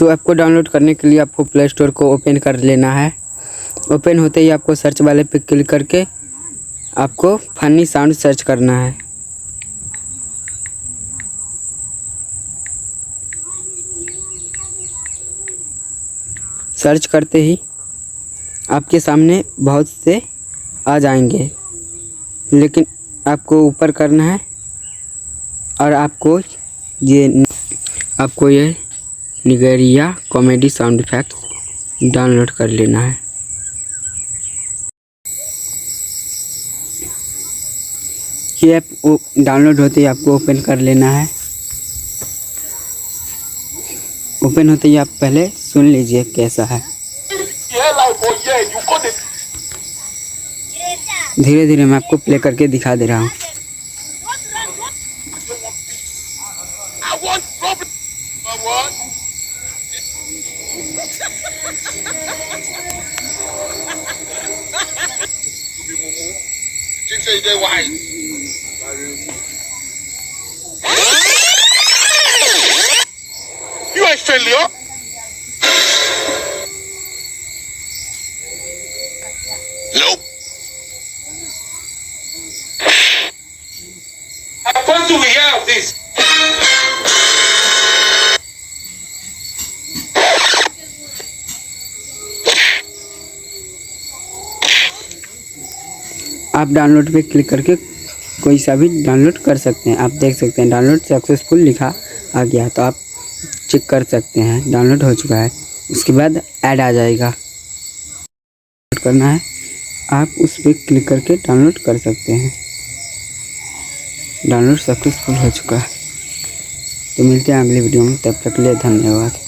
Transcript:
तो ऐप को डाउनलोड करने के लिए आपको प्ले स्टोर को ओपन कर लेना है। ओपन होते ही आपको सर्च वाले पे क्लिक करके आपको फनी साउंड सर्च करना है। सर्च करते ही आपके सामने बहुत से आ जाएंगे, लेकिन आपको ऊपर करना है और आपको ये निगेरिया कॉमेडी साउंड इफेक्ट डाउनलोड कर लेना है। ये ऐप डाउनलोड होते ही आपको ओपन कर लेना है। ओपन होते ही आप पहले सुन लीजिए कैसा है। धीरे धीरे मैं आपको प्ले करके दिखा दे रहा हूँ। You ain't failure. Nope. I'm going to hear of this. आप डाउनलोड पे क्लिक करके कोई सा भी डाउनलोड कर सकते हैं। आप देख सकते हैं डाउनलोड सक्सेसफुल लिखा आ गया, तो आप चेक कर सकते हैं डाउनलोड हो चुका है। उसके बाद ऐड आ जाएगा, डाउनलोड करना है, आप उस पर क्लिक करके डाउनलोड कर सकते हैं। डाउनलोड सक्सेसफुल हो चुका है। तो मिलते हैं अगली वीडियो में, तब तक के लिए धन्यवाद।